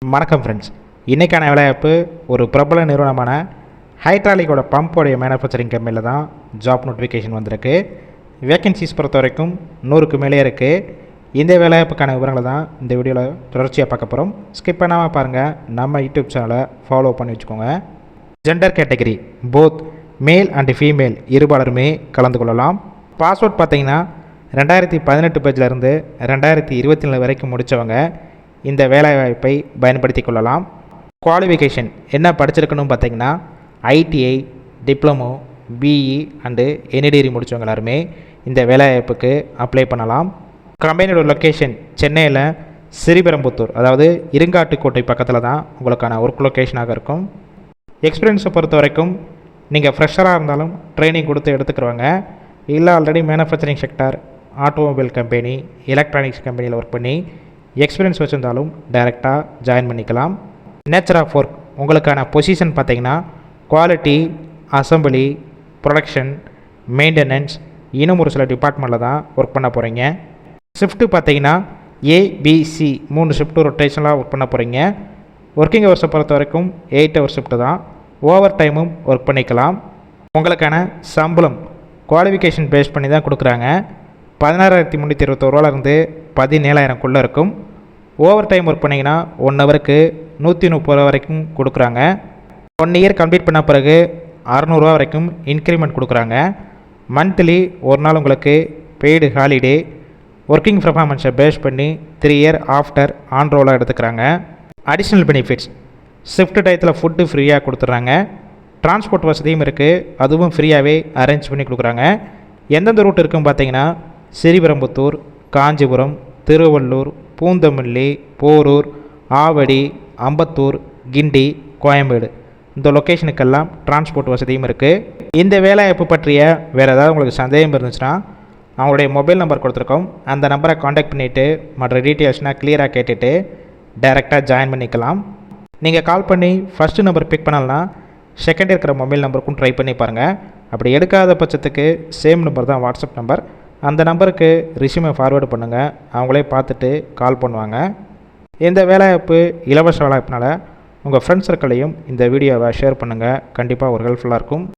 வணக்கம் ஃப்ரெண்ட்ஸ். இன்றைக்கான வேலைவாய்ப்பு ஒரு பிரபல நிறுவனமான ஹைட்ராலிக்கோட பம்போடைய மேனுஃபேக்சரிங் கம்பெனியில் தான் ஜாப் நோட்டிஃபிகேஷன் வந்திருக்கு. வேக்கன்சிஸ் பொறுத்த வரைக்கும் 100க்கு மேலே இருக்குது. இந்த வேலைவாய்ப்புக்கான விவரங்களை தான் இந்த வீடியோவில் தொடர்ச்சியாக பார்க்க போகிறோம். ஸ்கிப் பண்ணாமல் பாருங்கள். நம்ம யூடியூப் சேனலை ஃபாலோ பண்ணி வச்சுக்கோங்க. Gender category both male and female இருபாலருமே கலந்து கொள்ளலாம். பாஸ்வேர்ட் பார்த்தீங்கன்னா 2018 பேஜிலேருந்து 2024 வரைக்கும் முடித்தவங்க இந்த வேலைவாய்ப்பை பயன்படுத்தி கொள்ளலாம். குவாலிஃபிகேஷன் என்ன படிச்சிருக்கணும் பார்த்தீங்கன்னா ITI, diploma, BE and any degree முடித்தவங்க எல்லாருமே இந்த வேலைவாய்ப்புக்கு அப்ளை பண்ணலாம். கம்பெனியோட லொக்கேஷன் சென்னையில் ஸ்ரீபெரும்புத்தூர், அதாவது இருங்காட்டுக்கோட்டை பக்கத்தில் தான் உங்களுக்கான ஒர்க் லொக்கேஷனாக இருக்கும். எக்ஸ்பீரியன்ஸை பொறுத்த வரைக்கும் நீங்கள் ஃப்ரெஷராக இருந்தாலும் ட்ரைனிங் கொடுத்து எடுத்துக்கிறவங்க, இல்லை already manufacturing sector, automobile company, electronics கம்பெனியில் ஒர்க் பண்ணி எக்ஸ்பீரியன்ஸ் வச்சுருந்தாலும் டைரெக்டாக ஜாயின் பண்ணிக்கலாம். நேச்சர் ஆஃப் ஒர்க் உங்களுக்கான பொசிஷன் பார்த்தீங்கன்னா குவாலிட்டி, அசம்பிளி, ப்ரொடக்ஷன், மெயின்டெனன்ஸ், இன்னும் ஒரு சில டிபார்ட்மெண்ட்டில் தான் ஒர்க் பண்ண போகிறீங்க. ஷிஃப்ட்டு பார்த்தீங்கன்னா ஏபிசி 3 ஷிஃப்ட்டு ரொட்டேஷனலாக ஒர்க் பண்ண போகிறீங்க. ஒர்க்கிங் ஹவர்ஸை பொறுத்த வரைக்கும் 8 ஹவர் ஷிஃப்ட்டு தான். ஓவர் டைமும் ஒர்க் பண்ணிக்கலாம். உங்களுக்கான சம்பளம் குவாலிஃபிகேஷன் பேஸ் பண்ணி தான் கொடுக்குறாங்க. 16,321 ரூபாயிலிருந்து 17,000க்குள்ளே இருக்கும். ஓவர் டைம் ஒர்க் பண்ணிங்கன்னா 1 ஹவருக்கு 130 ரூபா வரைக்கும் கொடுக்குறாங்க. 1 இயர் கம்ப்ளீட் பண்ண பிறகு 600 ரூபா வரைக்கும் இன்க்ரிமெண்ட் கொடுக்குறாங்க. மந்த்லி ஒரு நாள் உங்களுக்கு பெய்டு ஹாலிடே, ஒர்க்கிங் பர்ஃபார்மன்ஸை பேஸ் பண்ணி 3 இயர் ஆஃப்டர் ஆன் ரோலாக எடுத்துக்கிறாங்க. அடிஷ்னல் பெனிஃபிட்ஸ் ஷிஃப்ட் டயத்தில் ஃபுட்டு ஃப்ரீயாக கொடுத்துட்றாங்க. டிரான்ஸ்போர்ட் வசதியும் இருக்குது, அதுவும் ஃப்ரீயாகவே அரேஞ்ச் பண்ணி கொடுக்குறாங்க. எந்தெந்த ரூட் இருக்குன்னு பார்த்தீங்கன்னா ஸ்ரீபெரும்புத்தூர், காஞ்சிபுரம், திருவள்ளூர், பூந்தமல்லி, போரூர், ஆவடி, அம்பத்தூர், கிண்டி, கோயம்பேடு இந்த லொக்கேஷனுக்கெல்லாம் டிரான்ஸ்போர்ட் வசதியும் இருக்குது. இந்த வேலைவாய்ப்பு பற்றிய வேறு ஏதாவது உங்களுக்கு சந்தேகம் இருந்துச்சுன்னா அவங்களுடைய மொபைல் நம்பர் கொடுத்துருக்கோம். அந்த நம்பரை காண்டாக்ட் பண்ணிவிட்டு மற்ற டீட்டெயில்ஸ்னால் கிளியராக கேட்டுட்டு டைரெக்டாக ஜாயின் பண்ணிக்கலாம். நீங்கள் கால் பண்ணி ஃபஸ்ட்டு நம்பர் பிக் பண்ணலன்னா செகண்ட் இருக்கிற மொபைல் நம்பருக்கும் ட்ரை பண்ணி பாருங்கள். அப்படி எடுக்காத பட்சத்துக்கு சேம் நம்பர் தான் வாட்ஸ்அப் நம்பர். அந்த நம்பருக்கு ரிஸ்யூமை ஃபார்வேர்டு பண்ணுங்கள். அவங்களே பார்த்துட்டு கால் பண்ணுவாங்க. இந்த வேலைவாய்ப்பு இலவச வேலைவாய்ப்புனால உங்கள் ஃப்ரெண்ட்ஸ் சர்க்கிளையும் இந்த வீடியோவை ஷேர் பண்ணுங்கள். கண்டிப்பாக ஒரு ஹெல்ப்ஃபுல்லாக இருக்கும்.